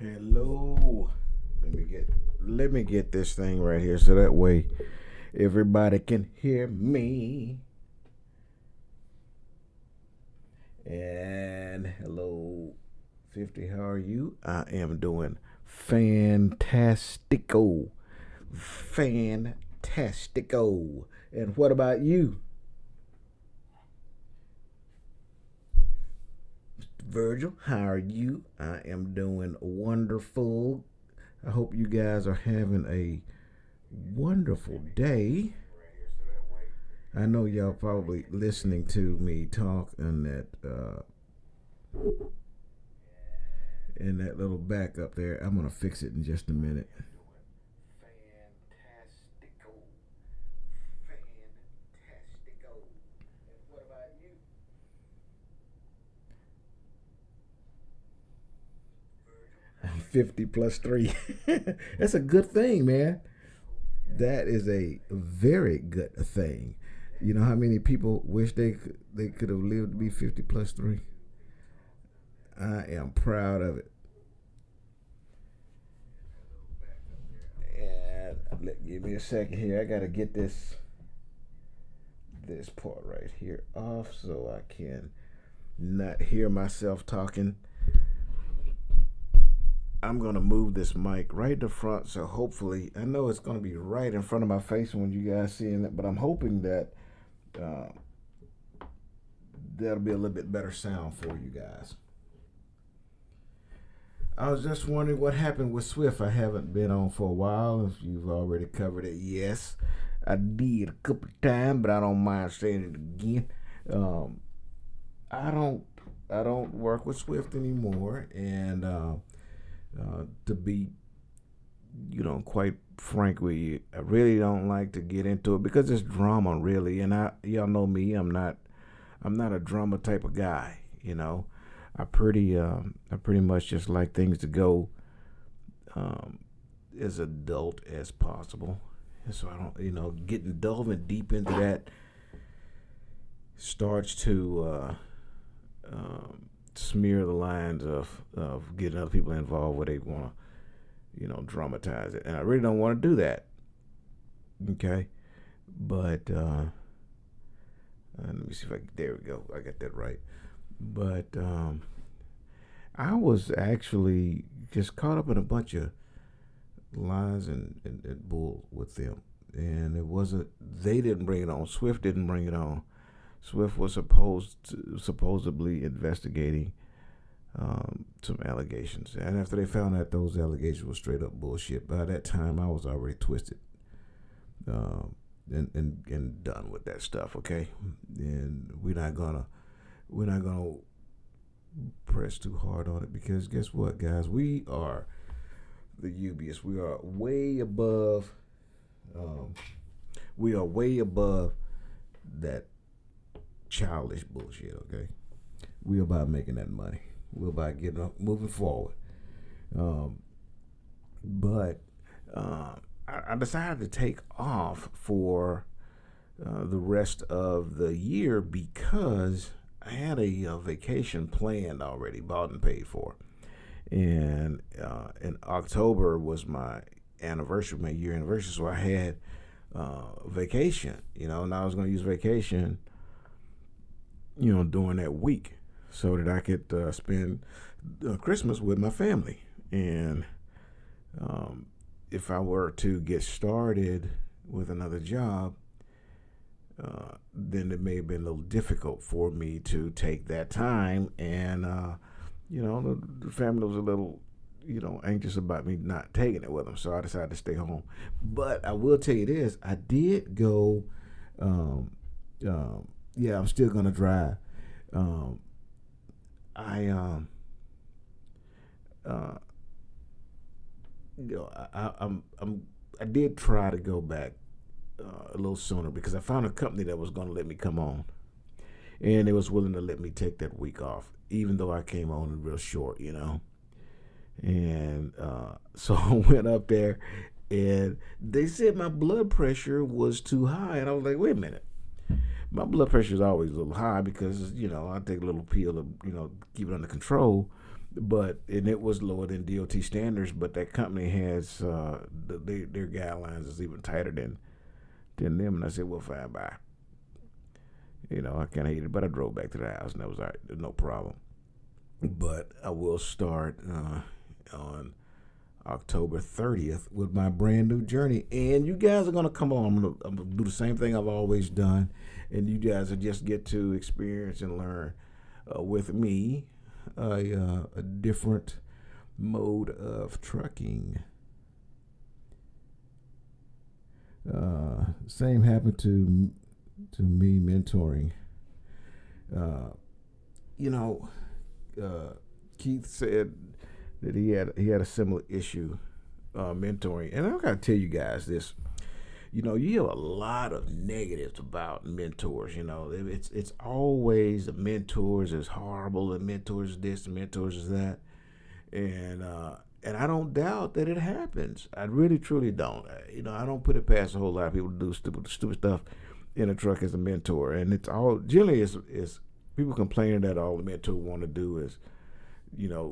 Hello. Let me get this thing right here so that way everybody can hear me. And hello, 50. How are you? I am doing fantastico. Fantastico. And what about you? Virgil, how are you? I am doing wonderful. I hope you guys are having a wonderful day. I know y'all probably listening to me talk in that little back up there. I'm gonna fix it in just a minute. Fantastico, fantastico. And what about you? 50 plus 3. That's a good thing, man. That is a very good thing. You know how many people wish they could have lived to be 50 plus 3? I am proud of it. And give me a second here. I gotta get this part right here off so I can not hear myself talking. I'm gonna move this mic right to front, so hopefully, I know it's gonna be right in front of my face when you guys seeing it, but I'm hoping that uh, that'll be a little bit better sound for you guys. I was just wondering what happened with Swift. I haven't been on for a while. If you've already covered it, yes, I did a couple of times, but I don't mind saying it again. I don't work with Swift anymore, and to be, quite frank with you, I really don't like to get into it because it's drama, really. And y'all know me, I'm not a drama type of guy. I pretty much just like things to go as adult as possible. And so I don't, delving deep into that starts to smear the lines of getting other people involved where they want to, dramatize it. And I really don't want to do that. Okay. But let me see if there we go. I got that right. But I was actually just caught up in a bunch of lies and bull with them. And they didn't bring it on. Swift didn't bring it on. Swift was supposedly investigating some allegations. And after they found out those allegations were straight up bullshit, by that time I was already twisted and done with that stuff, okay? And we're not gonna press too hard on it because guess what, guys? We are the UBS. We are way above that childish bullshit, okay? We're about making that money. We're about getting up, moving forward. But I decided to take off for the rest of the year because I had a vacation planned already, bought and paid for. And in October was my anniversary, my year anniversary, so I had vacation, and I was going to use vacation during that week so that I could spend Christmas with my family. And if I were to get started with another job, then it may have been a little difficult for me to take that time. And, the family was a little, anxious about me not taking it with them. So I decided to stay home. But I will tell you this, I did go, yeah, I'm still gonna drive. I did try to go back a little sooner because I found a company that was gonna let me come on, and they was willing to let me take that week off, even though I came on real short, And so I went up there, and they said my blood pressure was too high, and I was like, wait a minute. My blood pressure is always a little high because, I take a little pill to, keep it under control. and it was lower than DOT standards. But that company has their guidelines is even tighter than them. And I said, well, fine, bye. I kind of hated it, but I drove back to the house, and that was all right. There's no problem. But I will start on October 30th with my brand new journey, and you guys are gonna come on. I'm gonna do the same thing I've always done, and you guys will just get to experience and learn with me a different mode of trucking. Same happened to me mentoring. Keith said that he had a similar issue mentoring, and I gotta tell you guys this. You hear a lot of negatives about mentors. It's always the mentors is horrible, and mentors is this, and mentors is that, and I don't doubt that it happens. I really truly don't. I don't put it past a whole lot of people to do stupid stuff in a truck as a mentor, and it's all generally is people complaining that all the mentor want to do is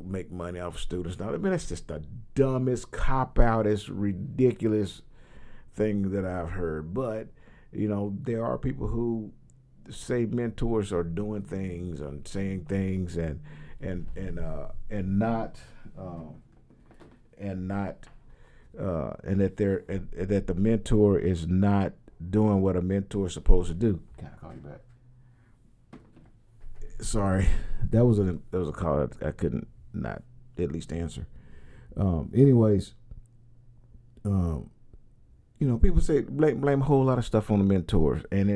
make money off students. Now, I mean, that's just the dumbest cop-out, it's ridiculous thing that I've heard. But, there are people who say mentors are doing things and saying things and that the mentor is not doing what a mentor is supposed to do. Can I call you back? Sorry, that was a call I couldn't not at least answer. Anyways, people say blame a whole lot of stuff on the mentors, and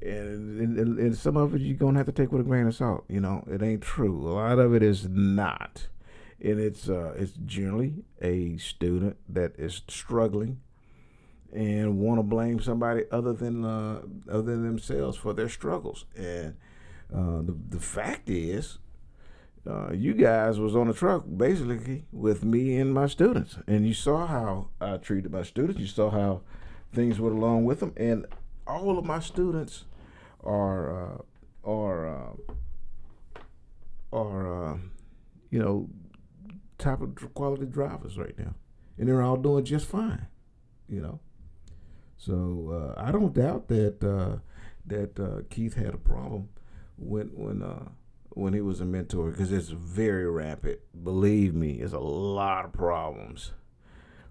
and some of it you're gonna have to take with a grain of salt. It ain't true. A lot of it is not, and it's generally a student that is struggling and want to blame somebody other than themselves for their struggles. And the fact is, you guys was on the truck basically with me and my students, and you saw how I treated my students. You saw how things went along with them, and all of my students are top of quality drivers right now, and they're all doing just fine. So I don't doubt that Keith had a problem when he was a mentor, because it's very rampant. Believe me, it's a lot of problems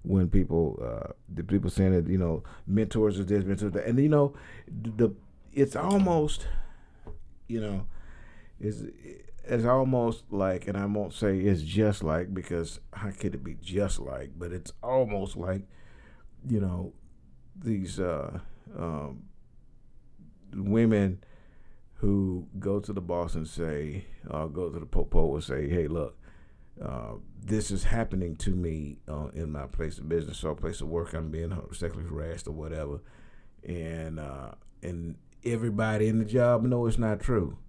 when the people saying that mentors are this, mentors that, and it's almost it's almost like, and I won't say it's just like, because how could it be just like, but it's almost like these women who go to the boss and say, go to the popo and say, hey, look, this is happening to me in my place of business or place of work. I'm being sexually harassed or whatever, and everybody in the job know it's not true,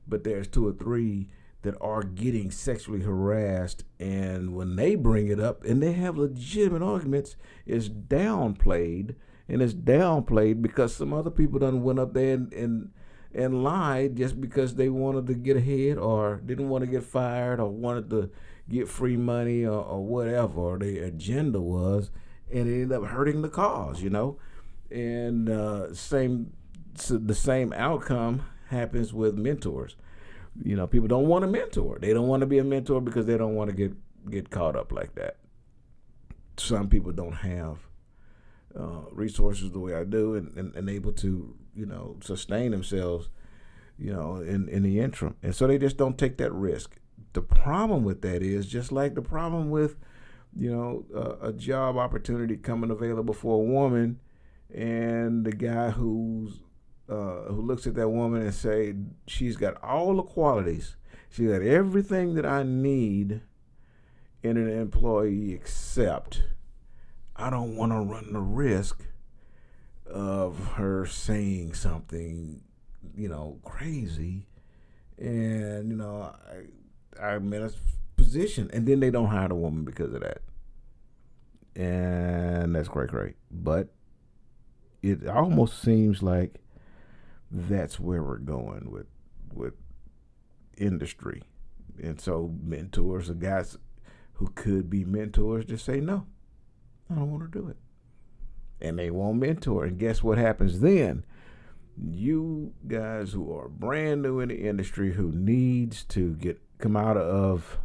but there's 2 or 3 that are getting sexually harassed, and when they bring it up and they have legitimate arguments, it's downplayed, and it's downplayed because some other people done went up there and lied just because they wanted to get ahead or didn't want to get fired or wanted to get free money or whatever their agenda was, and it ended up hurting the cause, and the same outcome happens with mentors. People don't want a mentor. They don't want to be a mentor because they don't want to get caught up like that. Some people don't have resources the way I do and able to sustain themselves in the interim, and so they just don't take that risk. The problem with that is just like the problem with a job opportunity coming available for a woman, and the guy who looks at that woman and say she's got all the qualities, she's got everything that I need in an employee, except I don't want to run the risk of her saying something, crazy, and I'm in a position, and then they don't hire the woman because of that, and that's great. But it almost seems like that's where we're going with industry. And so mentors or guys who could be mentors just say, no, I don't want to do it. And they won't mentor. And guess what happens then? You guys who are brand new in the industry, who needs to come out of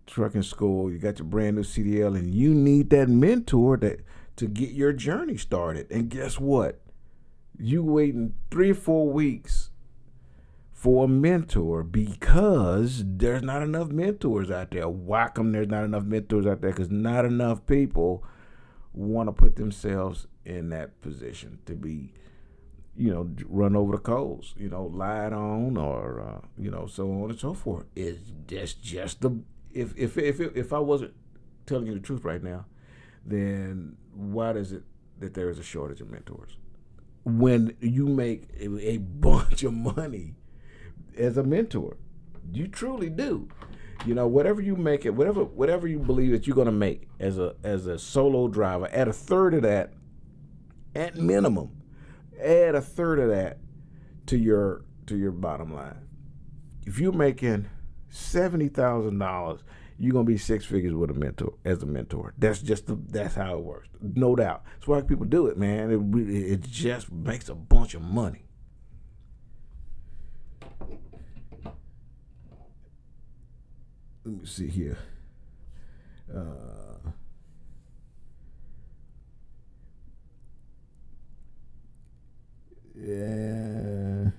trucking school, you got your brand new CDL, and you need that mentor to get your journey started. And guess what? You waiting 3 or 4 weeks for a mentor because there's not enough mentors out there. Why come there's not enough mentors out there? Because not enough people want to put themselves in that position to be, run over the coals, lied on, or so on and so forth. It's just the if I wasn't telling you the truth right now, then why is it that there is a shortage of mentors when you make a bunch of money as a mentor? You truly do. Whatever you make it, whatever you believe that you're gonna make as a solo driver, add a third of that, at minimum, add a third of that to your bottom line. If you're making $70,000, you're gonna be 6 figures with as a mentor. That's how it works, no doubt. That's why people do it, man. It just makes a bunch of money. Let me see here.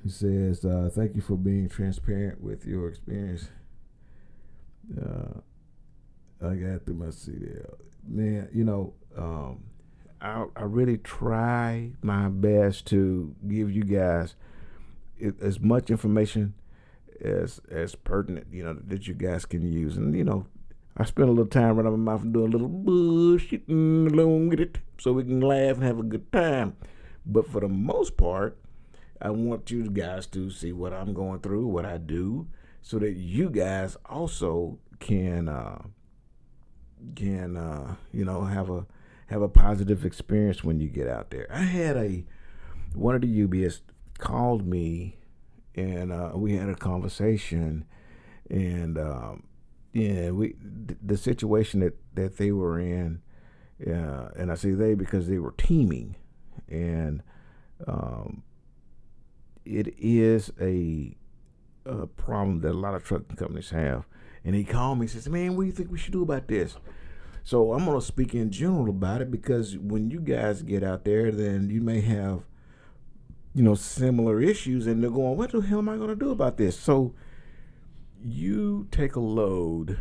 He says, thank you for being transparent with your experience. I got through my CDL. Man, I really try my best to give you guys as much information as pertinent, that you guys can use. And, I spend a little time running my mouth and doing a little bullshit along with it so we can laugh and have a good time. But for the most part, I want you guys to see what I'm going through, what I do, so that you guys also can have a positive experience when you get out there. I had one of the UBS called me, and we had a conversation, and the situation that they were in, and I say they because they were teaming, and it is a problem that a lot of trucking companies have. And he called me and says, man, what do you think we should do about this? So I'm going to speak in general about it, because when you guys get out there, then you may have, similar issues, and they're going, what the hell am I going to do about this? So you take a load,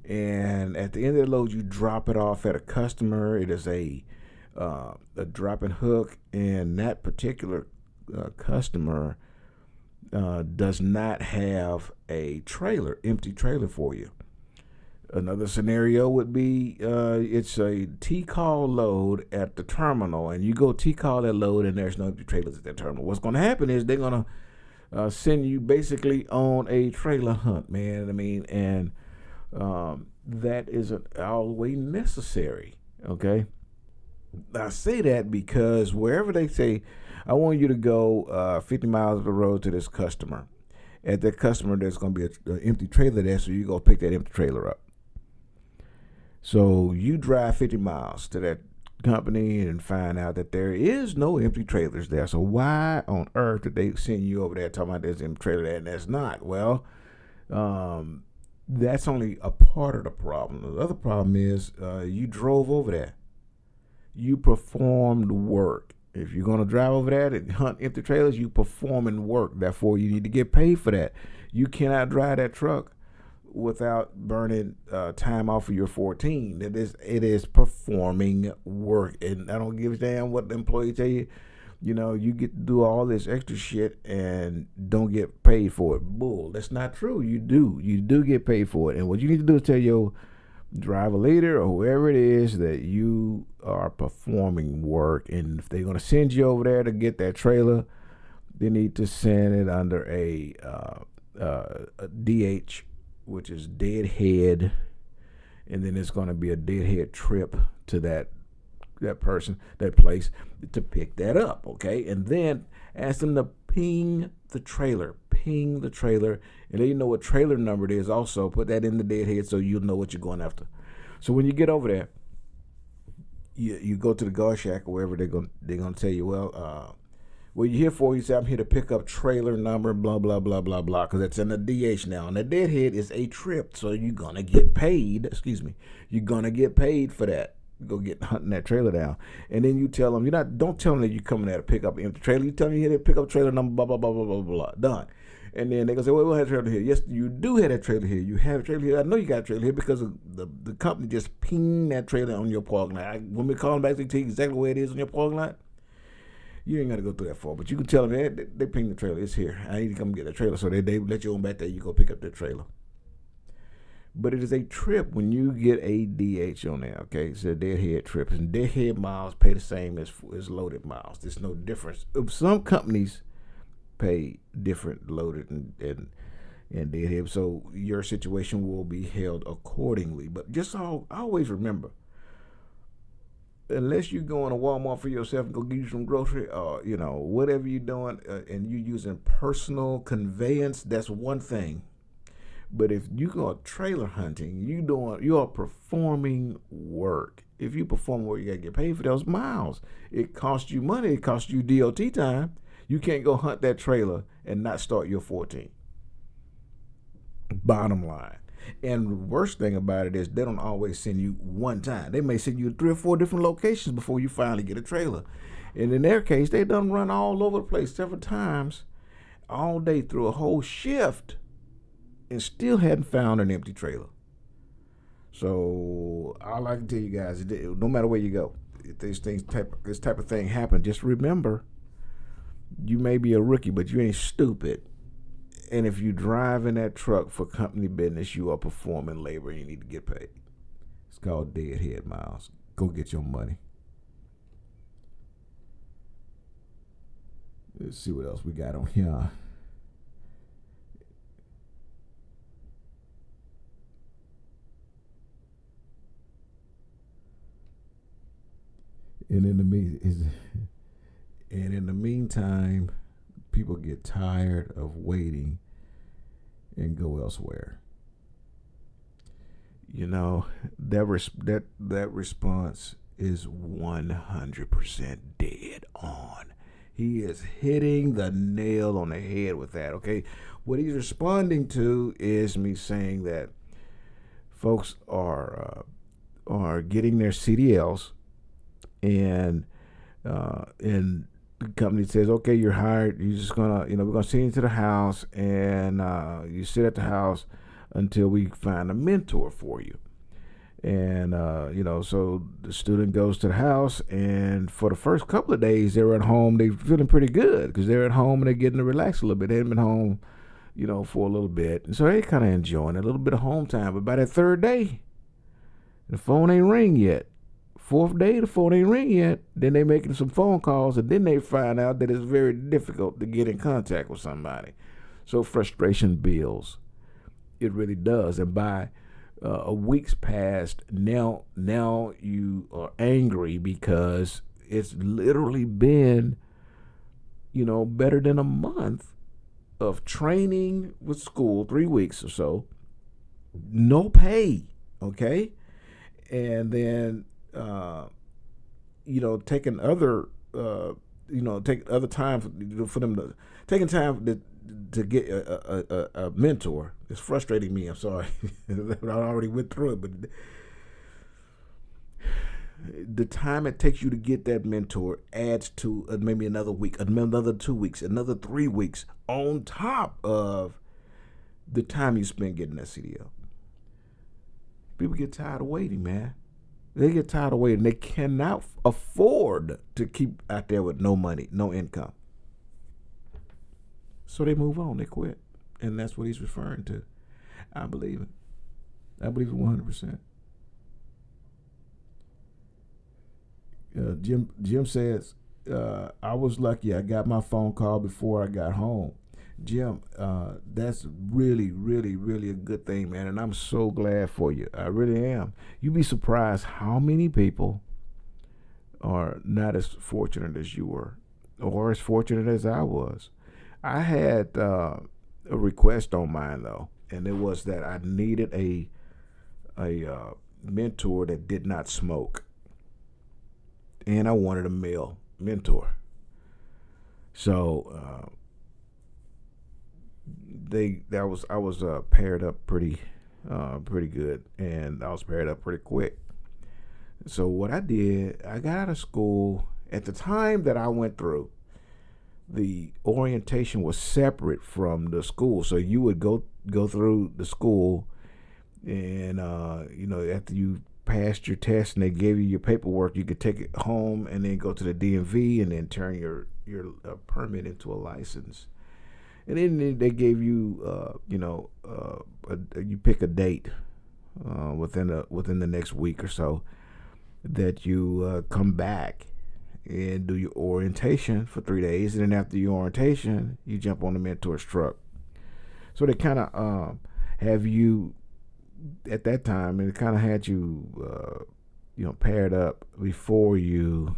and at the end of the load, you drop it off at a customer. It is a drop and hook, and that particular customer does not have a empty trailer for you. Another scenario would be it's a T-call load at the terminal, and you go T-call that load, and there's no empty trailers at that terminal. What's going to happen is they're going to send you basically on a trailer hunt, man. And that isn't always necessary, okay? I say that because wherever they say, I want you to go 50 miles of the road to this customer. At that customer, there's going to be an empty trailer there, so you go pick that empty trailer up. So you drive 50 miles to that company and find out that there is no empty trailers there. So why on earth did they send you over there talking about there's an empty trailer there and that's not? Well, that's only a part of the problem. The other problem is you drove over there. You performed work. If you're going to drive over there and hunt empty trailers, you perform and work. Therefore, you need to get paid for that. You cannot drive that truck without burning time off of your 14. It is performing work. And I don't give a damn what the employee tell you. You get to do all this extra shit and don't get paid for it. Bull. That's not true. You do get paid for it. And what you need to do is tell your driver leader or whoever it is that you are performing work. And if they're going to send you over there to get that trailer, they need to send it under a DH, which is deadhead, and then it's going to be a deadhead trip to that place to pick that up, okay? And then ask them to ping the trailer. ping the trailer, and then you know what trailer number it is also. Put that in the deadhead so you'll know what you're going after. So when you get over there, you go to the guard shack or wherever they're gonna tell you, well, what you here for? You say, I'm here to pick up trailer number, blah, blah, blah, blah, blah, because it's in the DH now. And the deadhead is a trip, so you're going to get paid. You're going to get paid for that. You go get hunting that trailer down. And then you tell them, don't tell them that you're coming there to pick up an empty trailer. You tell them you're here to pick up trailer number, blah, blah, blah, blah, blah, blah, done. And then they're going to say, well, we'll have a trailer here. Yes, you do have that trailer here. You have a trailer here. I know you got a trailer here because of the company just pinged that trailer on your parking lot. When we call them back to tell you exactly where it is on your parking lot, you ain't got to go through that far, but you can tell them, they ping the trailer. It's here. I need to come get the trailer. So they let you on back there. You go pick up the trailer. But it is a trip when you get a DH on there, okay? It's a deadhead trip. And deadhead miles pay the same as loaded miles. There's no difference. Some companies pay different loaded and deadhead. So your situation will be held accordingly. But just always remember, unless you're going to Walmart for yourself and go get you some grocery or, whatever you're doing and you're using personal conveyance, that's one thing. But if you go trailer hunting, you are performing work. If you perform work, you got to get paid for those miles. It costs you money. It costs you DOT time. You can't go hunt that trailer and not start your 14. Bottom line. And the worst thing about it is they don't always send you one time. They may send you 3 or 4 different locations before you finally get a trailer. And in their case, they done run all over the place several times all day through a whole shift and still hadn't found an empty trailer. So all I can tell you guys, no matter where you go, if this type of thing happen, just remember, you may be a rookie, but you ain't stupid. And if you drive in that truck for company business, you are performing labor and you need to get paid. It's called deadhead miles. Go get your money. Let's see what else we got on here. And in the meantime, people get tired of waiting and go elsewhere. That response is 100% dead on. He is hitting the nail on the head with that, okay? What he's responding to is me saying that folks are getting their CDLs and the company says, okay, you're hired. You're just we're gonna send you to the house, and you sit at the house until we find a mentor for you. And so the student goes to the house, and for the first couple of days they're at home, they're feeling pretty good because they're at home and they're getting to relax a little bit. They haven't been home, for a little bit, and so they kind of enjoying a little bit of home time. But by that third day, the phone ain't ring yet. Fourth day, the phone ain't ring yet. Then they making some phone calls, and then they find out that it's very difficult to get in contact with somebody. So frustration builds. It really does. And by a week's past, now you are angry because it's literally been, better than a month of training with school, 3 weeks or so, no pay, okay? And then taking other time for them taking time to get a mentor. It's frustrating me. I'm sorry. I already went through it, but the time it takes you to get that mentor adds to maybe another week, another 2 weeks, another 3 weeks on top of the time you spend getting that CDL. People get tired of waiting, man. They get tired of waiting. They cannot afford to keep out there with no money, no income. So they move on. They quit. And that's what he's referring to. I believe it. I believe it 100%. Jim says, I was lucky. I got my phone call before I got home. Jim, that's really, really, really a good thing, man. And I'm so glad for you. I really am. You'd be surprised how many people are not as fortunate as you were or as fortunate as I was. I had request on mine though, and it was that I needed a mentor that did not smoke, and I wanted a male mentor. So I was paired up pretty good, and I was paired up pretty quick. So what I did, I got out of school at the time that I went through. The orientation was separate from the school, so you would go through the school, and after you passed your test and they gave you your paperwork, you could take it home and then go to the DMV and then turn your permit into a license. And then they gave you you pick a date within the next week or so that you come back and do your orientation for 3 days, and then after your orientation, you jump on the mentor's truck. So they kind of have you at that time, and it kind of had you, paired up before you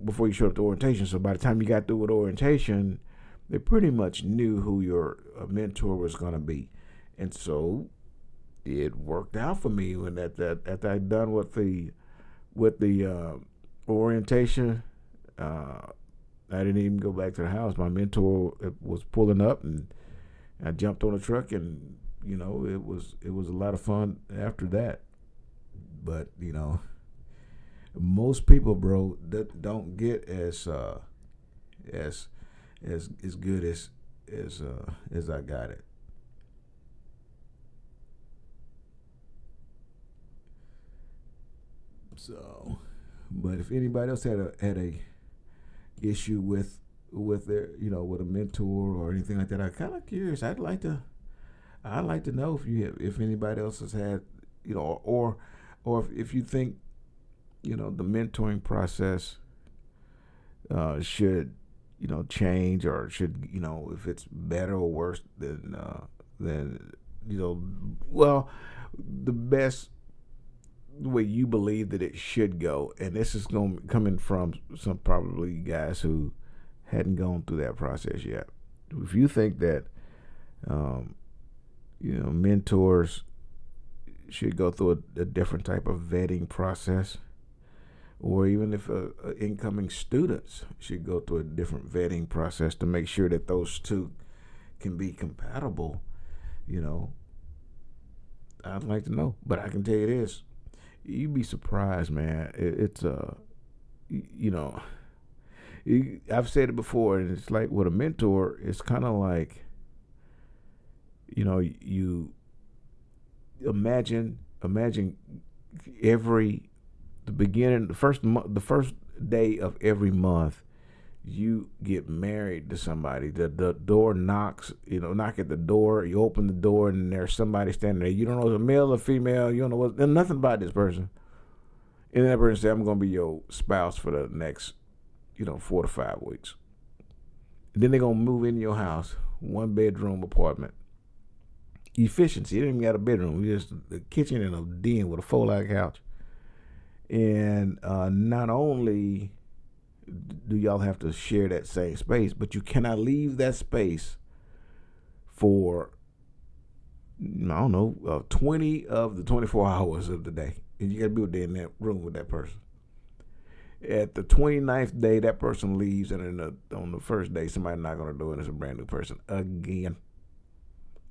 before you showed up to orientation. So by the time you got through with orientation, they pretty much knew who your mentor was going to be, and so it worked out for me when after I'd done with the orientation. I didn't even go back to the house. My mentor was pulling up, and I jumped on the truck, and it was a lot of fun after that. But most people, bro, that don't get as good as I got it. So, but if anybody else had a issue with their with a mentor or anything like that, I'm kind of curious. I'd like to know if anybody else has had or if you think the mentoring process should change, or should if it's better or worse than well, the best way you believe that it should go. And this is coming from some probably guys who hadn't gone through that process yet. If you think that mentors should go through a different type of vetting process, or even if incoming students should go through a different vetting process to make sure that those two can be compatible, I'd like to know. But I can tell you this, you'd be surprised, man. It's I've said it before, and it's like with a mentor, it's kind of like, you imagine the first day of every month, you get married to somebody. The door knocks, knock at the door. You open the door, and there's somebody standing there. You don't know if it's a male or female. You don't know there's nothing about this person. And that person said, "I'm going to be your spouse for the next, 4 to 5 weeks." And then they're going to move into your house, 1-bedroom apartment. Efficiency. You didn't even got a bedroom. You just a kitchen and a den with a fold-out couch. And not only do y'all have to share that same space, but you cannot leave that space for 20 of the 24 hours of the day. And you got to be in that room with that person. At the 29th day, that person leaves, and on the first day, somebody knock on the door, and it's a brand new person again.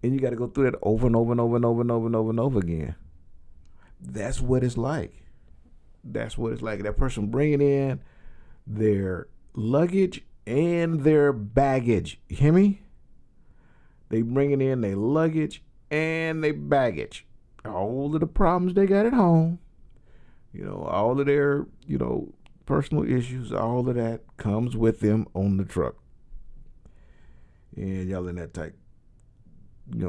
And you got to go through that over and over and over and over and over and over and over again. That's what it's like. That's what it's like. That person bringing in their luggage and their baggage. You hear me? They bringing in their luggage and their baggage. All of the problems they got at home, all of their, personal issues, all of that comes with them on the truck. And y'all in that tight,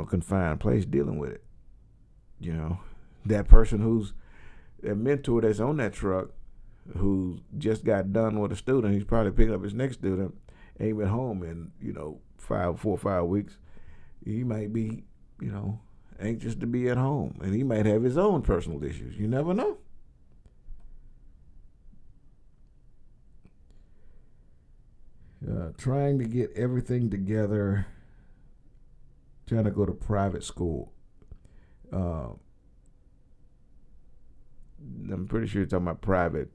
confined place dealing with it. That person who's a mentor that's on that truck, who just got done with a student, he's probably picking up his next student, ain't been home in 4 or 5 weeks. He might be anxious to be at home, and he might have his own personal issues. You never know. trying to get everything together, trying to go to private school. I'm pretty sure you're talking about private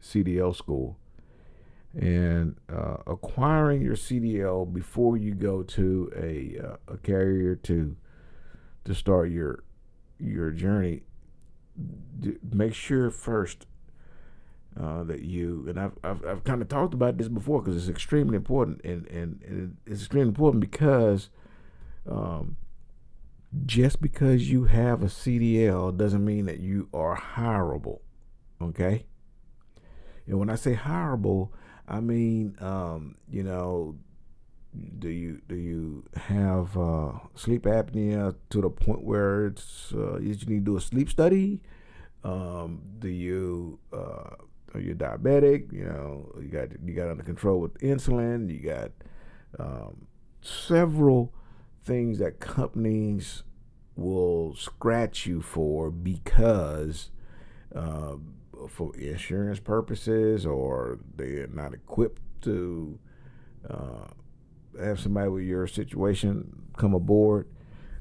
CDL school. And acquiring your CDL before you go to a carrier to start your journey, make sure first that you, and I've kind of talked about this before because it's extremely important, and it's extremely important because just because you have a CDL doesn't mean that you are hireable. Okay, and when I say hireable, I mean, do you have sleep apnea to the point where it's you need to do a sleep study? Are you diabetic? You got under control with insulin. You got several things that companies will scratch you for because for insurance purposes, or they're not equipped to have somebody with your situation come aboard.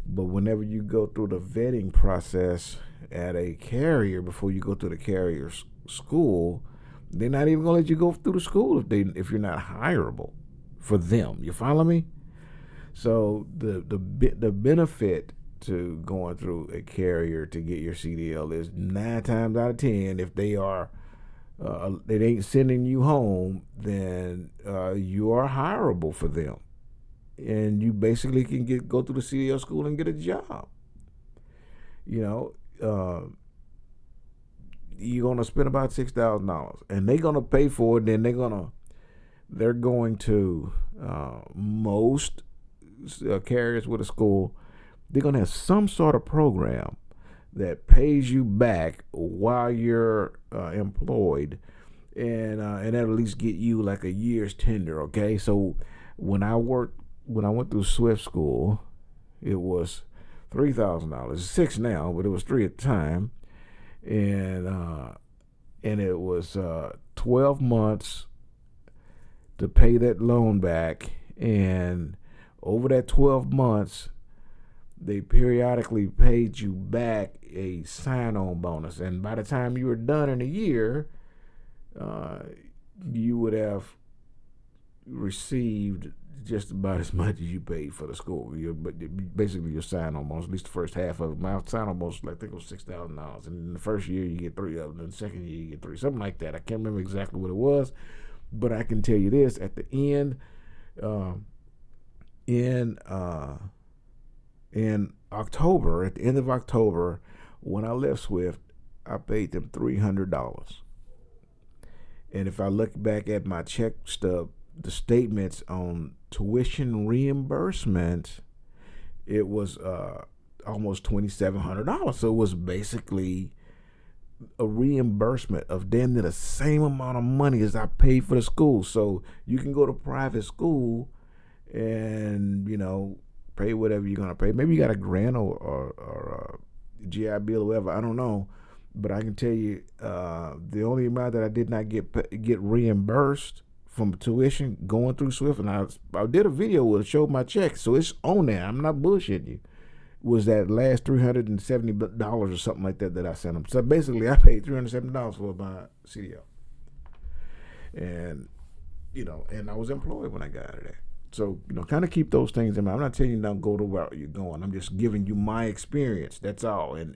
But whenever you go through the vetting process at a carrier before you go to the carrier's school, they're not even gonna let you go through the school if you're not hireable for them. You follow me? So the benefit to going through a carrier to get your CDL is 9 times out of 10, if they ain't sending you home, then you are hireable for them, and you basically can go through the CDL school and get a job. You're gonna spend about $6,000, and they're gonna pay for it. Then they're going to most carriers with a school, they're going to have some sort of program that pays you back while you're employed, and that'll at least get you like a year's tender. Okay, so when I went through Swift school, it was $3,000. It's $6,000 now, but it was $3,000 at the time, and it was 12 months to pay that loan back, and over that 12 months, they periodically paid you back a sign-on bonus. And by the time you were done in a year, you would have received just about as much as you paid for the school. Basically, your sign-on bonus, at least the first half of it. My sign-on bonus, I think it was $6,000. And in the first year, you get 3 of them. In the second year, you get 3. Something like that. I can't remember exactly what it was. But I can tell you this, at the end, in October, at the end of October, when I left Swift, I paid them $300. And if I look back at my check stub, the statements on tuition reimbursement, it was almost $2,700. So it was basically a reimbursement of damn near the same amount of money as I paid for the school. So you can go to private school and, pay whatever you're going to pay. Maybe you got a grant or a GI Bill or whatever. I don't know. But I can tell you the only amount that I did not get reimbursed from tuition going through Swift, and I did a video where it showed my check, so it's on there. I'm not bullshitting you. Was that last $370 or something like that I sent them. So basically, I paid $370 for my CDL. And, and I was employed when I got out of there. So, kind of keep those things in mind. I'm not telling you don't go to where you're going. I'm just giving you my experience. That's all. And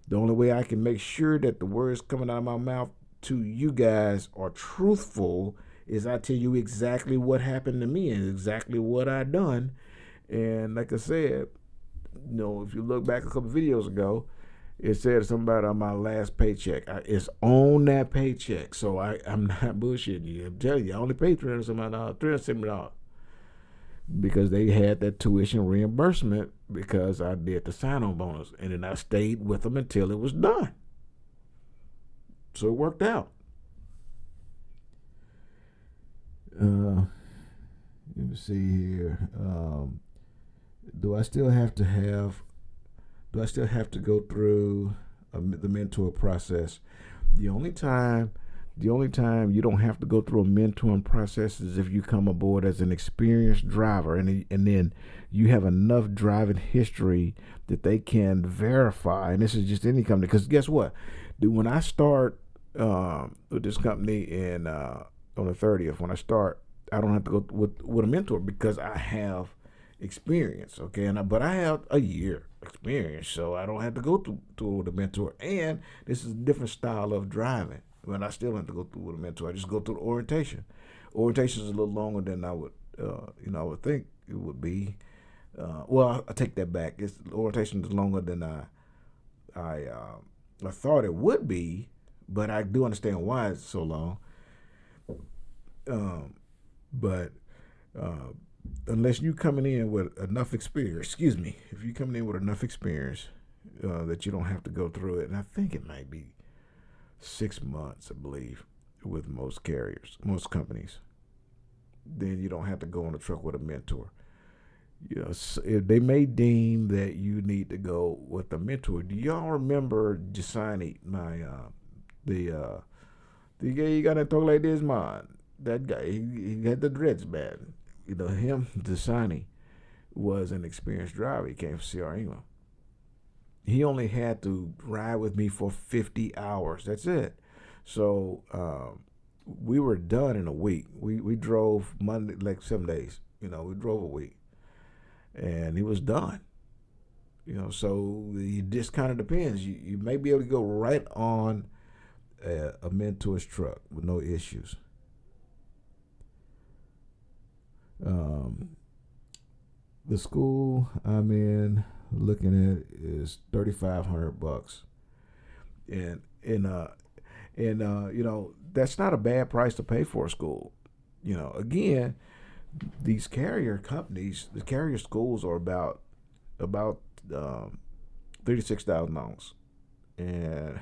the only way I can make sure that the words coming out of my mouth to you guys are truthful is I tell you exactly what happened to me and exactly what I done. And like I said, if you look back a couple videos ago, it said something about on my last paycheck. It's on that paycheck. So I'm not bullshitting you. I'm telling you, I only paid $370 because they had that tuition reimbursement because I did the sign-on bonus. And then I stayed with them until it was done. So it worked out. Let me see here. Do I still have to go through the mentor process? The only time The only time you don't have to go through a mentoring process is if you come aboard as an experienced driver, and then you have enough driving history that they can verify. And this is just any company, because guess what? Dude, when I start with this company in on the 30th, when I start, I don't have to go with a mentor because I have experience. Okay, but I have a year experience, so I don't have to go through the mentor. And this is a different style of driving. When I still have to go through with a mentor, I just go through the orientation. Orientation is a little longer than I would, I would think it would be. Well, I take that back. Orientation is longer than I thought it would be, but I do understand why it's so long. But unless you coming in with enough experience, if you coming in with enough experience that you don't have to go through it, and I think it might be 6 months, I believe, with most carriers, most companies, then you don't have to go on the truck with a mentor. They may deem that you need to go with a mentor. Do y'all remember Jasani, the guy you got to talk like this, man? That guy, he had the dreads, man. Him, Jasani, was an experienced driver. He came from Sierra England. He only had to ride with me for 50 hours. That's it. So we were done in a week. We drove Monday, like 7 days. We drove a week. And he was done. So it just kind of depends. You may be able to go right on a mentor's truck with no issues. The school I'm in, looking at, is $3,500, and that's not a bad price to pay for a school. Again, these carrier companies, the carrier schools are about $36,000, and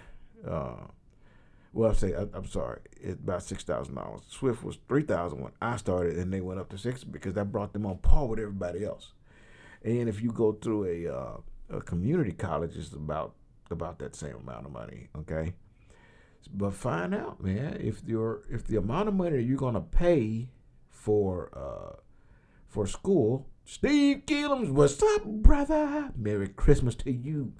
I'm sorry, it's about $6,000. Swift was $3,000 when I started, and they went up to $6,000 because that brought them on par with everybody else. And if you go through a community college, it's about that same amount of money. Okay, but find out, man, if the amount of money you're gonna pay for school. Steve Gillums, what's up, brother? Merry Christmas to you.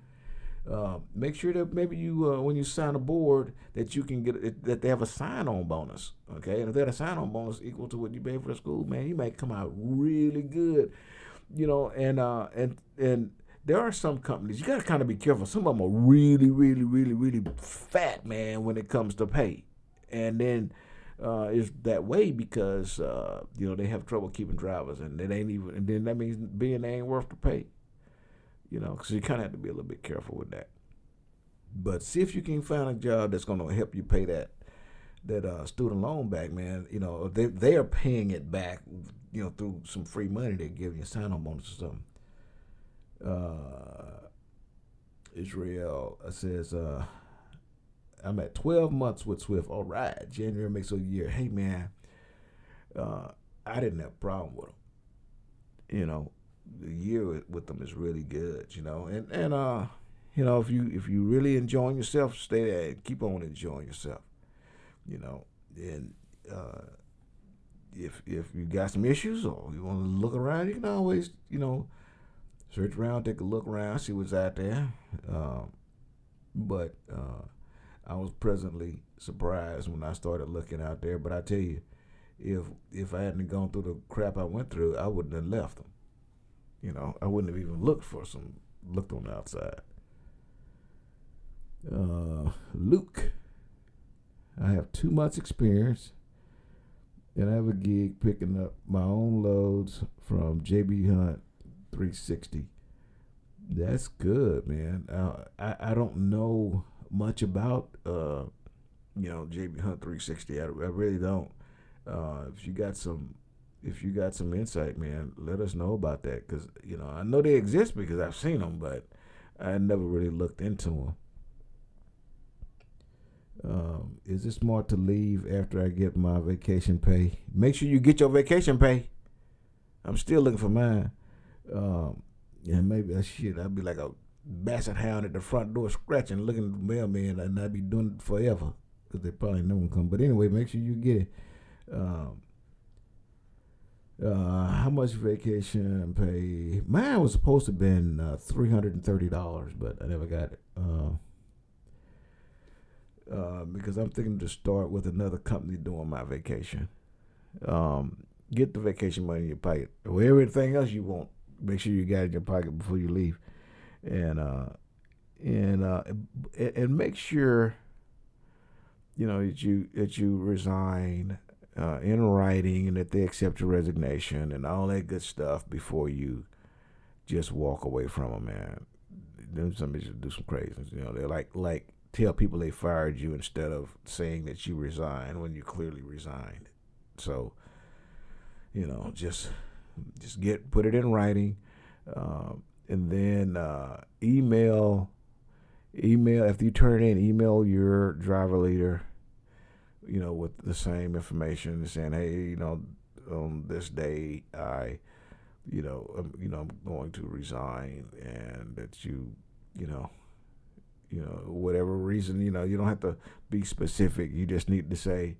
Make sure that maybe you, when you sign aboard, that you can get it, that they have a sign-on bonus. Okay, and if they have a sign-on bonus equal to what you pay for the school, man, you might come out really good. And there are some companies you got to kind of be careful. Some of them are really, really, really, really fat, man, when it comes to pay, and then it's that way because they have trouble keeping drivers, and it ain't even, and then that means being ain't worth the pay. So you kind of have to be a little bit careful with that. But see if you can find a job that's going to help you pay that student loan back, man. They are paying it back, through some free money. They give you a sign-on bonus or something. Israel says, I'm at 12 months with Swift. All right, January makes a year. Hey, man, I didn't have a problem with them. The year with them is really good, and if you really enjoying yourself, stay there and keep on enjoying yourself, and if you got some issues or you want to look around, you can always search around, take a look around, see what's out there. But I was pleasantly surprised when I started looking out there. But I tell you, if I hadn't gone through the crap I went through, I wouldn't have left them. I wouldn't have even looked on the outside. Luke, I have 2 months experience, and I have a gig picking up my own loads from JB Hunt 360. That's good, man. I don't know much about JB Hunt 360. I really don't. If you got some insight, man, let us know about that, because I know they exist because I've seen them, but I never really looked into them. Is it smart to leave after I get my vacation pay? Make sure you get your vacation pay. I'm still looking for mine. Maybe I'd be like a basset hound at the front door scratching, looking at the mailman, and I'd be doing it forever. because they probably never come. But anyway, make sure you get it. How much vacation pay? Mine was supposed to have been $330, but I never got it. Because I'm thinking to start with another company doing my vacation. Get the vacation money in your pocket. Or everything else you want, make sure you got it in your pocket before you leave. And make sure that you resign in writing, and that they accept your resignation and all that good stuff before you just walk away from them, man. Then somebody should do some crazy. They're like tell people they fired you instead of saying that you resigned when you clearly resigned. So, just put it in writing, and then email after you turn it in. Email your driver leader, with the same information, saying, hey, on this day I'm going to resign, and that whatever reason, you don't have to be specific. You just need to say,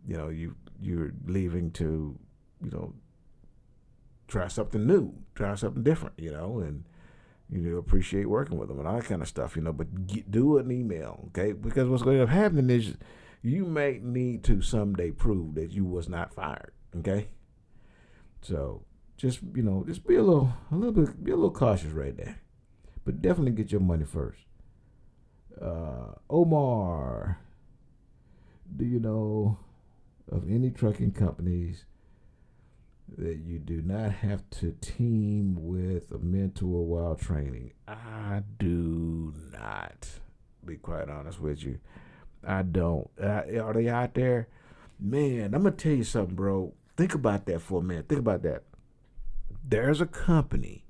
you're leaving to, try something new, try something different, and appreciate working with them and all that kind of stuff, but do an email, okay? Because what's going to end up happening is you may need to someday prove that you was not fired, okay? So just be a little cautious right there, but definitely get your money first. Omar, do you know of any trucking companies that you do not have to team with a mentor while training? I do not, be quite honest with you. I don't. Are they out there? Man, I'm going to tell you something, bro. Think about that for a minute. Think about that. There's a company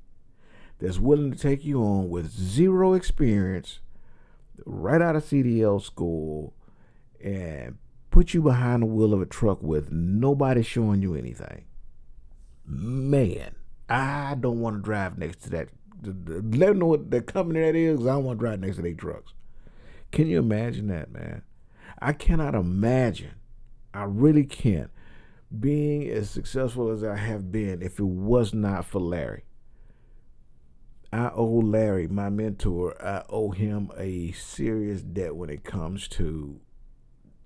that's willing to take you on with zero experience, right out of CDL school, and put you behind the wheel of a truck with nobody showing you anything. Man, I don't want to drive next to that. Let them know what the company that is, 'cause I don't want to drive next to their trucks. Can you imagine that, man? I cannot imagine. I really can't. Being as successful as I have been, if it was not for Larry. I owe Larry, my mentor, I owe him a serious debt when it comes to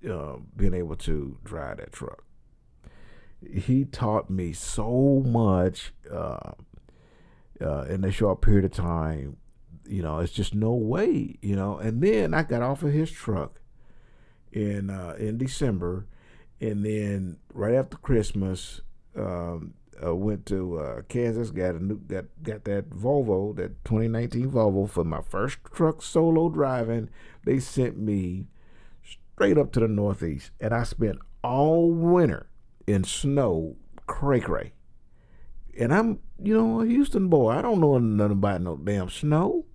being able to drive that truck. He taught me so much in a short period of time. It's just no way, And then I got off of his truck in December, and then right after Christmas, I went to Kansas, got that Volvo, that 2019 Volvo for my first truck solo driving. They sent me straight up to the Northeast, and I spent all winter in snow, cray. And I'm, a Houston boy. I don't know nothing about no damn snow.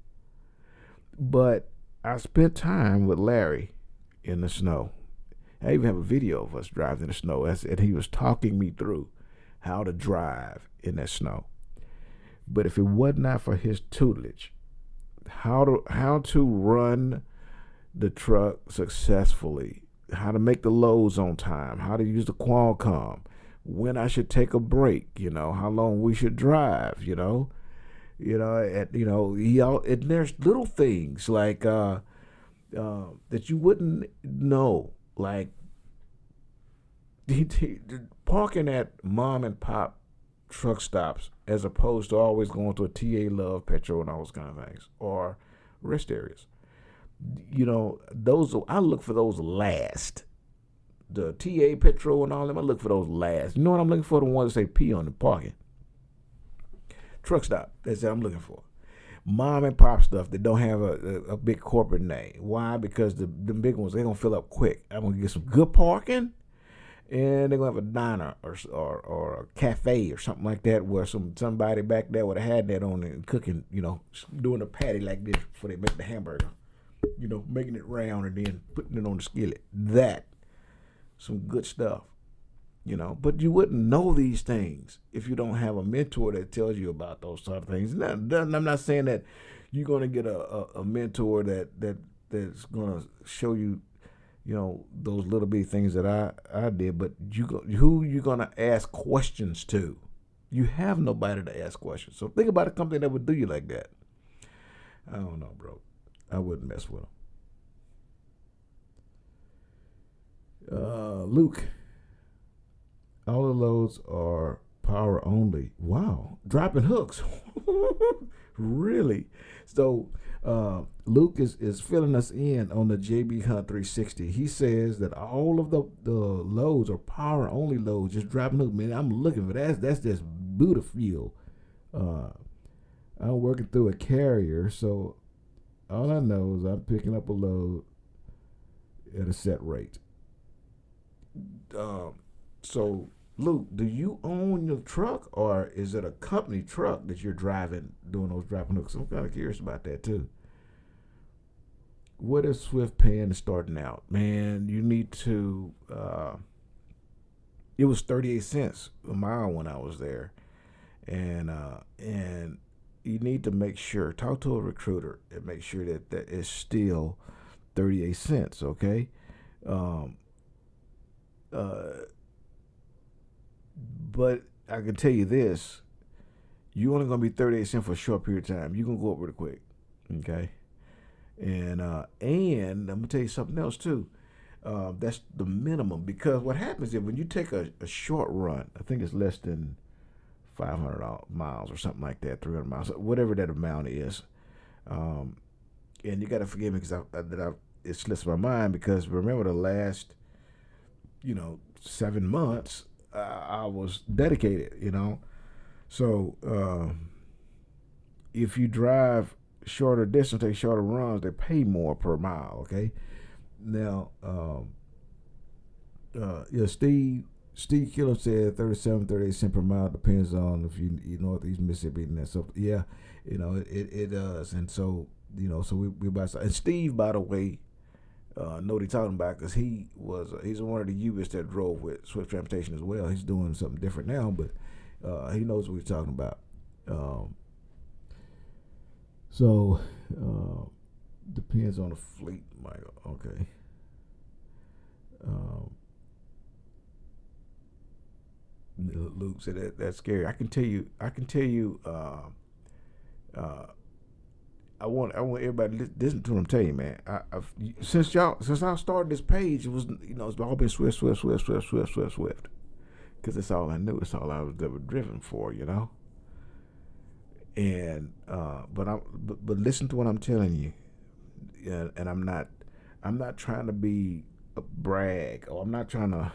But I spent time with Larry in the snow. I even have a video of us driving in the snow, and he was talking me through how to drive in that snow. But if it was not for his tutelage, how to run the truck successfully, how to make the loads on time, how to use the Qualcomm, when I should take a break, how long we should drive, and there's little things like that you wouldn't know, like parking at mom and pop truck stops as opposed to always going to a TA Love Petrol and all those kind of things, or rest areas. Those, I look for those last. The TA Petrol and all them, I look for those last. You know what I'm looking for? The ones that say P on the parking. Truck stop, that's what I'm looking for. Mom and pop stuff that don't have a big corporate name. Why? Because the big ones, they're going to fill up quick. I'm going to get some good parking, and they're going to have a diner or a cafe or something like that where somebody back there would have had that on and cooking, doing a patty like this before they make the hamburger. Making it round and then putting it on the skillet. Some good stuff, but you wouldn't know these things if you don't have a mentor that tells you about those sort of things. Now, I'm not saying that you're going to get a mentor that's going to show you, those little bitty things that I did. But who you gonna ask questions to? You have nobody to ask questions. So think about a company that would do you like that. I don't know, bro. I wouldn't mess with them. Luke, all the loads are power only. Wow, dropping hooks. Really? So Luke is filling us in on the JB Hunt 360. He says that all of the loads are power only loads, just dropping hooks. Man, I'm looking for that. That's just beautiful. I'm working through a carrier, so all I know is I'm picking up a load at a set rate. So Luke, do you own your truck, or is it a company truck that you're driving doing those dropping hooks? I'm kind of curious about that too. What is Swift paying starting out? Man, you need to, it was 38 cents a mile when I was there. And you need to make sure, talk to a recruiter and make sure that is still 38 cents, okay? But I can tell you this, you're only going to be 38 cents for a short period of time. You're going to go up really quick, okay? And I'm going to tell you something else too. That's the minimum, because what happens is when you take a short run, I think it's less than 500 miles or something like that, 300 miles, whatever that amount is. And you got to forgive me because it slips my mind, because remember the last, 7 months, I was dedicated, So if you drive shorter distance, take shorter runs, they pay more per mile, okay? Now, Steve Killer said 38 cents per mile, depends on if you Northeast Mississippi and that. So yeah, it does. And so so we buy. And Steve, by the way, know what he's talking about, because he's one of the youths that drove with Swift Transportation as well. He's doing something different now, but he knows what he's talking about. So depends on the fleet, Michael. Okay. Luke said that's scary. I can tell you. I want everybody to listen to what I'm telling you, man. Since I started this page, it was it's all been Swift, because that's all I knew. It's all I was ever driven for, And but listen to what I'm telling you, and I'm not trying to be a brag, or I'm not trying to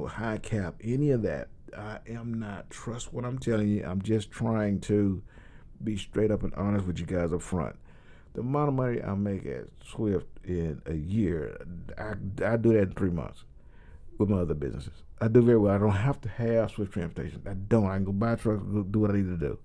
high cap any of that. I am not. Trust what I'm telling you. I'm just trying to be straight up and honest with you guys up front. The amount of money I make at Swift in a year, I do that in 3 months with my other businesses. I do very well. I don't have to have Swift Transportation. I can go buy trucks, go do what I need to do.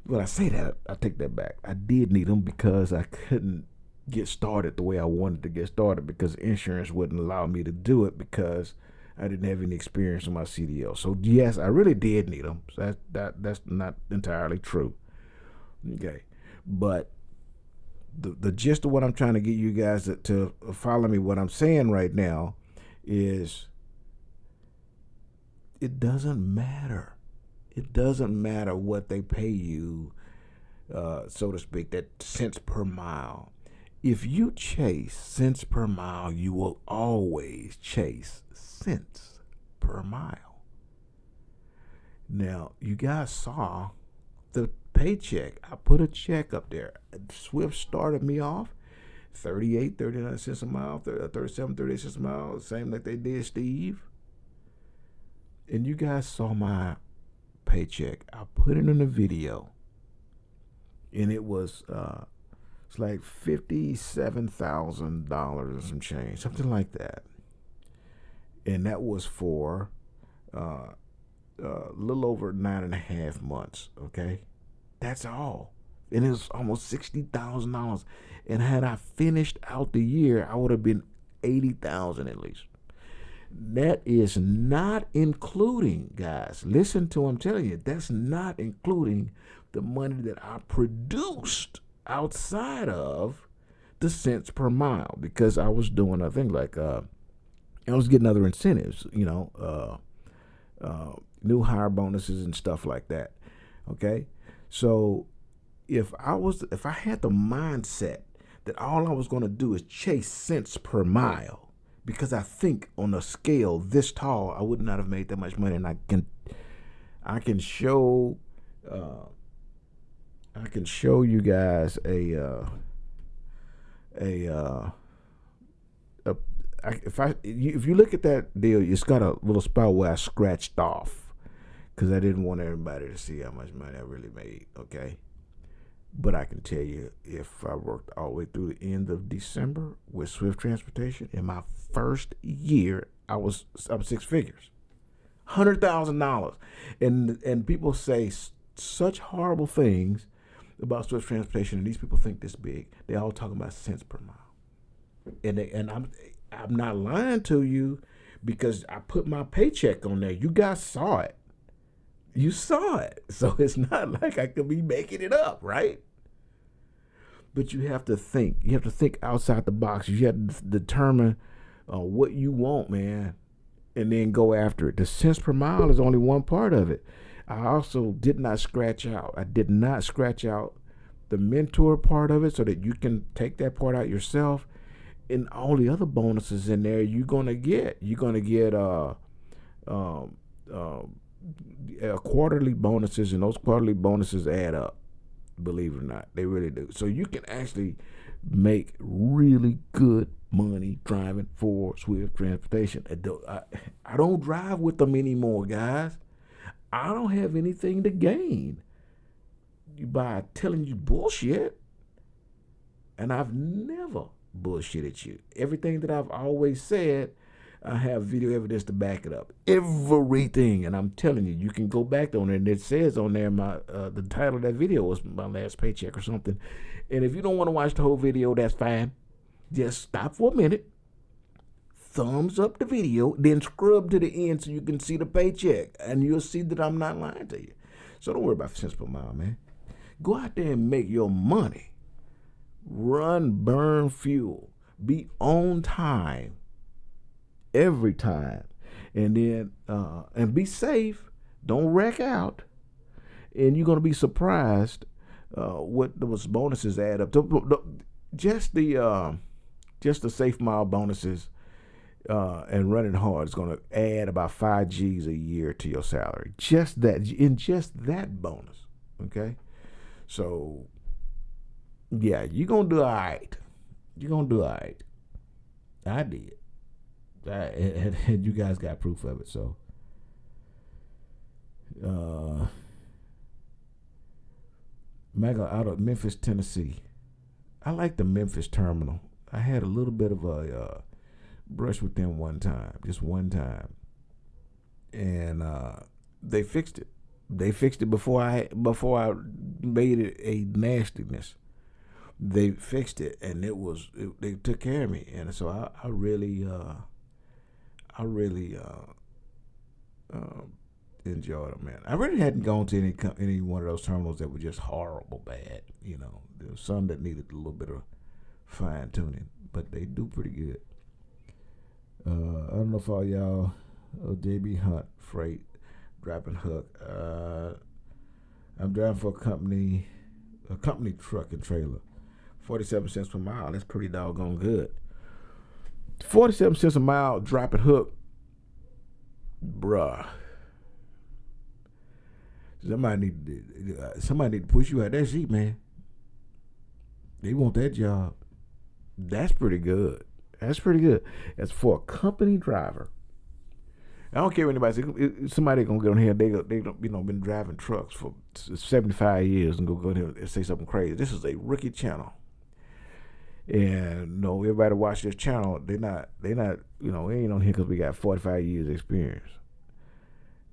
When I say that, I take that back. I did need them because I couldn't get started the way I wanted to get started, because insurance wouldn't allow me to do it, because I didn't have any experience in my CDL. So yes, I really did need them. So that's not entirely true. Okay, but the gist of what I'm trying to get you guys to follow me, what I'm saying right now, is it doesn't matter. It doesn't matter what they pay you, so to speak, that cents per mile. If you chase cents per mile, you will always chase cents per mile. Now, you guys saw the paycheck. I put a check up there. Swift started me off 38, 39 cents a mile, 37, 38 cents a mile, same like they did Steve. And you guys saw my paycheck. I put it in a video, and it was it's like $57,000 and some change, something like that. And that was for a little over 9.5 months. Okay, that's all. And it was almost $60,000. And had I finished out the year, I would have been $80,000 at least. That is not including, guys, listen to what I'm telling you, that's not including the money that I produced outside of the cents per mile because I was doing other things like I was getting other incentives, new hire bonuses and stuff like that. Okay, so if I had the mindset that all I was going to do is chase cents per mile, because I think on a scale this tall, I would not have made that much money, and I can show you guys if you look at that deal, it's got a little spot where I scratched off because I didn't want everybody to see how much money I really made. Okay, but I can tell you, if I worked all the way through the end of December with Swift Transportation, in my first year, I was up six figures, $100,000, and people say such horrible things about Swift Transportation, and these people think this big. They all talking about cents per mile, and I'm not lying to you because I put my paycheck on there. You guys saw it. You saw it. So it's not like I could be making it up, right? But you have to think. You have to think outside the box. You have to determine what you want, man, and then go after it. The cents per mile is only one part of it. I also did not scratch out. I did not scratch out the mentor part of it so that you can take that part out yourself. And all the other bonuses in there you're gonna get. You're gonna get quarterly bonuses, and those quarterly bonuses add up. Believe it or not, they really do. So you can actually make really good money driving for Swift Transportation. I don't drive with them anymore, guys. I don't have anything to gain by telling you bullshit, and I've never bullshitted you. Everything that I've always said, I have video evidence to back it up. Everything. And I'm telling you, you can go back on it, and it says on there, the title of that video was My Last Paycheck or something. And if you don't want to watch the whole video, that's fine. Just stop for a minute, thumbs up the video, then scrub to the end so you can see the paycheck, and you'll see that I'm not lying to you. So don't worry about cents per mile, man. Go out there and make your money. Run, burn fuel. Be on time every time, and then and be safe. Don't wreck out, and you're gonna be surprised what those bonuses add up to. Just the safe mile bonuses and running hard is gonna add about 5 G's a year to your salary. Just that bonus. Okay, so yeah, you're gonna do all right. You're gonna do all right. I did. And you guys got proof of it. So Mega out of Memphis, Tennessee. I like the Memphis terminal. I had a little bit of a brush with them just one time, and they fixed it. They fixed it before I made it a nastiness. They fixed it, and they took care of me, and so I really enjoyed them, man. I really hadn't gone to any one of those terminals that were just horrible bad. There was some that needed a little bit of fine tuning, but they do pretty good. I don't know if all y'all JB Hunt Freight dropping hook. I'm driving for a company truck and trailer. 47 cents per mile. That's pretty doggone good. 47 cents a mile, drop and hook. Bruh. Somebody need to push you out that seat, man. They want that job. That's pretty good. That's for a company driver. I don't care what anybody says. Somebody gonna get on here. They been driving trucks for 75 years and go in here and say something crazy. This is a rookie channel. And everybody watch this channel. They ain't on here because we got 45 years experience.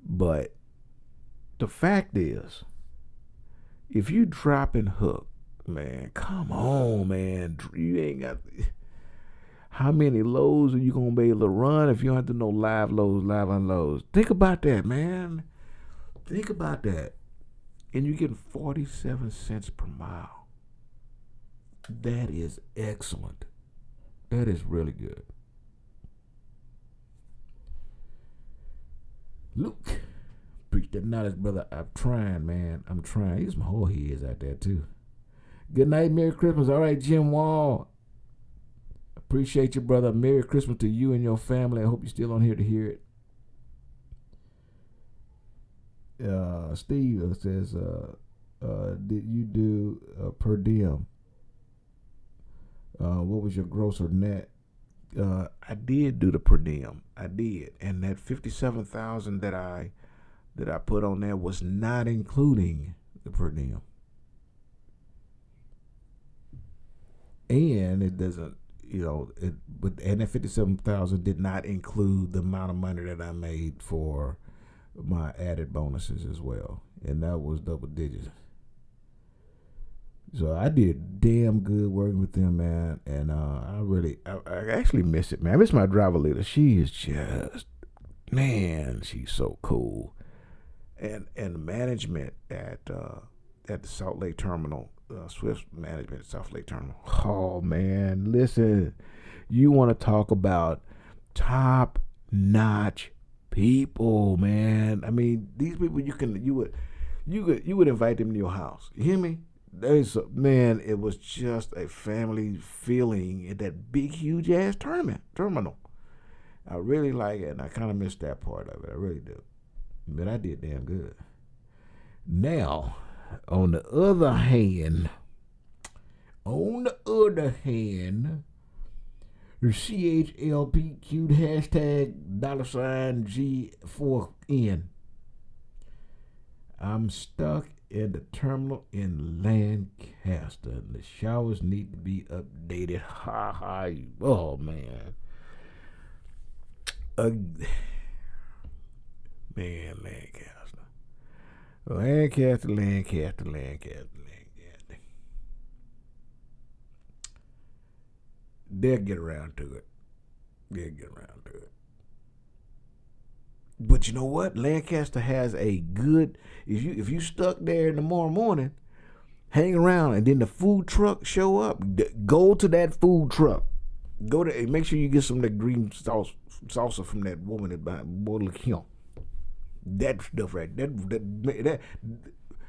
But the fact is, if you drop and hook, man, come on, man. You ain't got. How many loads are you gonna be able to run if you don't have to know live loads, live unloads? Think about that, man. Think about that. And you're getting 47 cents per mile. That is excellent. That is really good. Luke, preach that knowledge, brother. I'm trying, man. I'm trying. There's some whole heads out there, too. Good night, Merry Christmas. All right, Jim Wall. Appreciate you, brother. Merry Christmas to you and your family. I hope you're still on here to hear it. Steve says, did you do per diem? What was your gross or net? I did do the per diem. I did, and that 57,000 that I put on there was not including the per diem, and it doesn't. And that 57,000 did not include the amount of money that I made for my added bonuses as well, and that was double digits. So I did damn good working with them, man, and I actually miss it, man. I miss my driver leader. She is just, man, she's so cool, and management at the Salt Lake Terminal. Swift management at South Lake Terminal. Oh man, listen, you want to talk about top-notch people, man. I mean, these people you would invite them to your house. You hear me? Man, it was just a family feeling at that big, huge ass terminal. I really like it, and I kind of miss that part of it. I really do. But I did damn good. Now, on the other hand, the CHLPQ $G4N. I'm stuck in the terminal in Lancaster, and the showers need to be updated. Ha ha! Oh man, man, Lancaster. They'll get around to it. But you know what? Lancaster has a good. If you stuck there in the morning, hang around, and then the food truck show up. Go to that food truck. Go to. Make sure you get some of that green salsa from that woman that bottle Kim. That stuff right. That.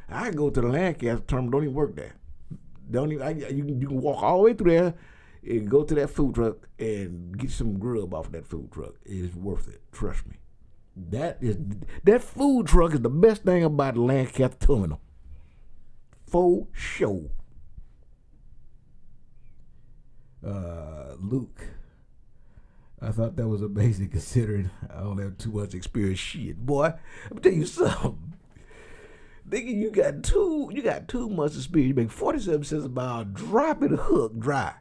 I go to the Lancaster terminal. Don't even work there. You can walk all the way through there and go to that food truck and get some grub off that food truck. It is worth it. Trust me. That food truck is the best thing about the Lancaster terminal. For sure. Luke, I thought that was amazing considering I don't have too much experience. Shit, boy, I'm gonna tell you something. Nigga, you got too much experience. You make 47 cents about dropping the hook dry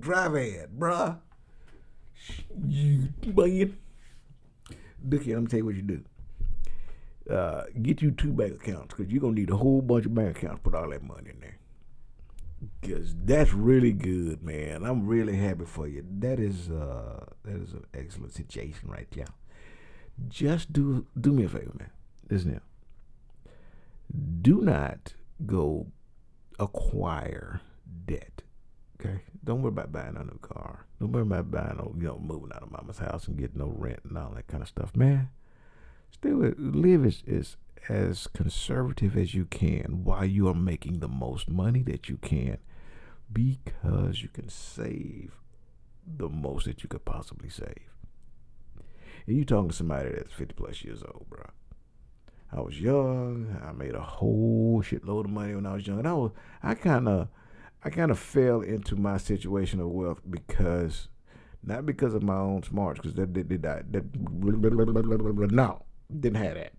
ad, bruh. You man. Look here, let me tell you what you do. Get you 2 bank accounts, because you're going to need a whole bunch of bank accounts to put all that money in there. Because that's really good, man. I'm really happy for you. That is an excellent situation right there. Just do me a favor, man. Listen here. Do not go acquire debt. Okay? Don't worry about buying a new car. Don't worry about buying moving out of mama's house and getting no rent and all that kind of stuff, man. Live as conservative as you can while you are making the most money that you can, because you can save the most that you could possibly save. And you talking to somebody that's 50 plus years old, bro. I was young. I made a whole shitload of money when I was young, and I kind of fell into my situation of wealth not because of my own smarts, because no, didn't have that.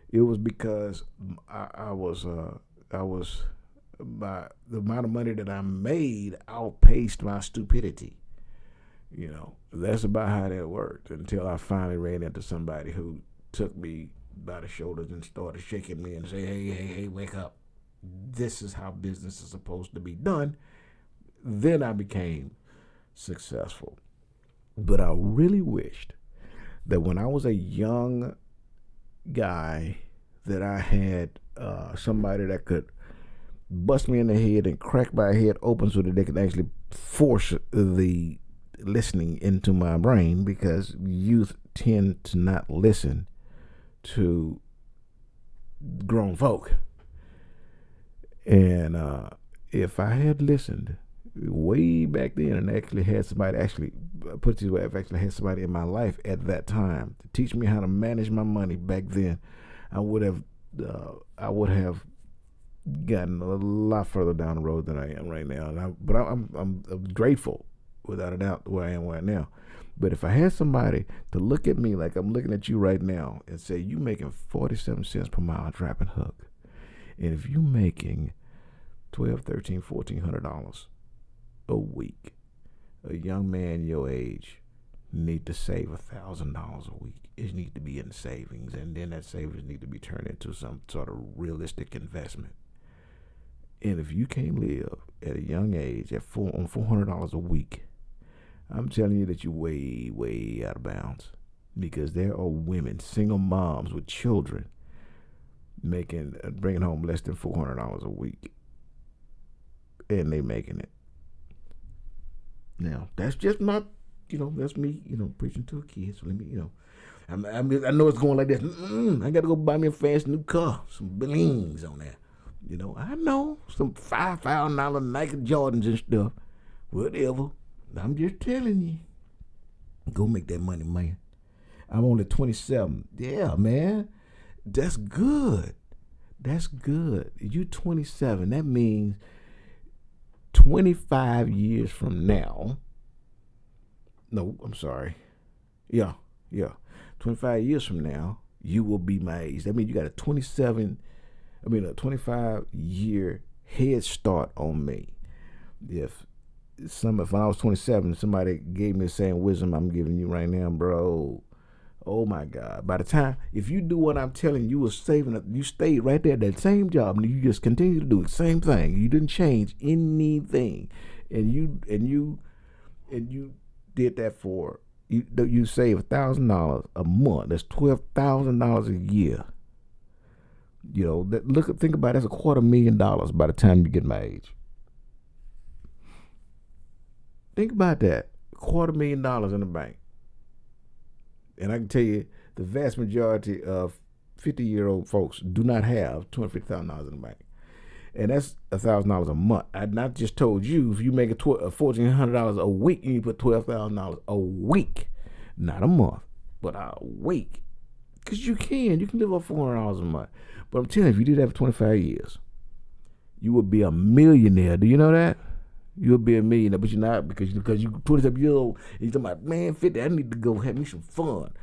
It was because I was by the amount of money that I made outpaced my stupidity. That's about how that worked, until I finally ran into somebody who took me by the shoulders and started shaking me and say, hey, wake up. This is how business is supposed to be done. Then I became successful. But I really wished that when I was a young guy that I had somebody that could bust me in the head and crack my head open so that they can actually force the listening into my brain, because youth tend to not listen to grown folk. And if I had listened way back then and actually had somebody, actually put it this way, I've actually had somebody in my life at that time to teach me how to manage my money back then, I would have gotten a lot further down the road than I am right now. And I'm grateful, without a doubt, where I am right now. But if I had somebody to look at me like I'm looking at you right now and say, you making 47 cents per mile trapping hook, and if you making $1,200, $1,300, $1,400 a week, a young man your age need to save $1,000 a week. It needs to be in savings, and then that savings need to be turned into some sort of realistic investment. And if you can't live at a young age on $400 a week, I'm telling you that you're way, way out of bounds, because there are women, single moms with children, bringing home less than $400 a week, and they making it. Now, that's just not, that's me, preaching to a kid. So let me, I know it's going like this. I got to go buy me a fancy new car, some blings on there. I know, some $5,000 Nike Jordans and stuff, whatever. I'm just telling you, go make that money, man. I'm only 27. Yeah, man, that's good. That's good. You 27. That means 25 years from now. No, I'm sorry. Yeah. 25 years from now, you will be my age. That means you got a 25-year head start on me. If when I was 27, somebody gave me the same wisdom I'm giving you right now, bro, oh my God. By the time, if you do what I'm telling you, you stayed right there at that same job, and you just continue to do the same thing. You didn't change anything. And you did that for, you save $1,000 a month. That's $12,000 a year. Think about it, that's $250,000 by the time you get my age. Think about that, $250,000 in the bank. And I can tell you, the vast majority of 50-year-old folks do not have $250,000 in the bank. And that's $1,000 a month. I not just told you, if you make $1,400 a week, you put $12,000 a week, not a month, but a week. Because you can live off $400 a month. But I'm telling you, if you did that for 25 years, you would be a millionaire. Do you know that? You'll be a millionaire, but you're not, because you put it up years old. And you're talking about, man, 50, I need to go have me some fun.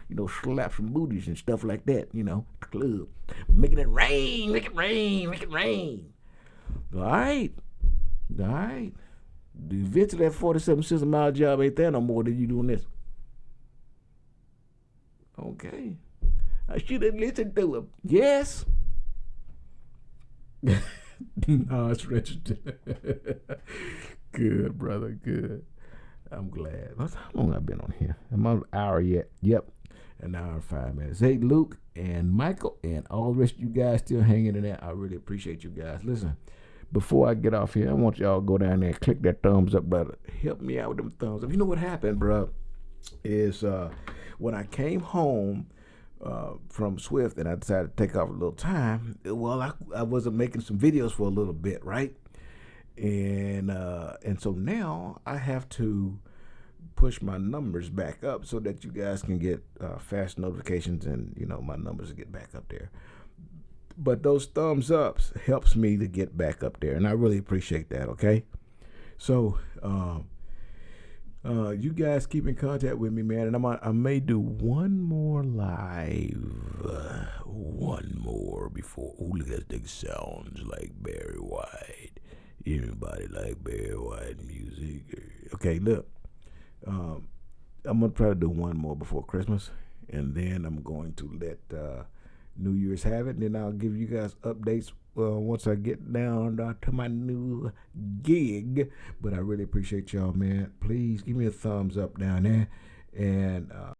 Slap some booties and stuff like that. Club, making it rain, make it rain, make it rain. All right. Eventually, that 47 cents a mile job ain't there no more than you doing this. Okay. I should have listened to him. Yes. No, it's registered. Good, brother, good. I'm glad. How long I've been on here? Am I an hour yet? Yep, an hour and 5 minutes. Hey, Luke and Michael and all the rest of you guys still hanging in there. I really appreciate you guys. Listen, before I get off here, I want y'all to go down there and click that thumbs up, brother. Help me out with them thumbs up. You know what happened, bro, is when I came home from Swift and I decided to take off a little time, well, I wasn't making some videos for a little bit, right? And so now I have to push my numbers back up so that you guys can get fast notifications, and my numbers get back up there. But those thumbs ups helps me to get back up there, and I really appreciate that. Okay, so you guys keep in contact with me, man, and I may do one more live, one more before. Oh, look at that, sounds like Barry White. Anybody like Barry White music? Okay, look, I'm gonna try to do one more before Christmas, and then I'm going to let New Year's have it, and then I'll give you guys updates once I get down to my new gig. But I really appreciate y'all, man. Please give me a thumbs up down there, and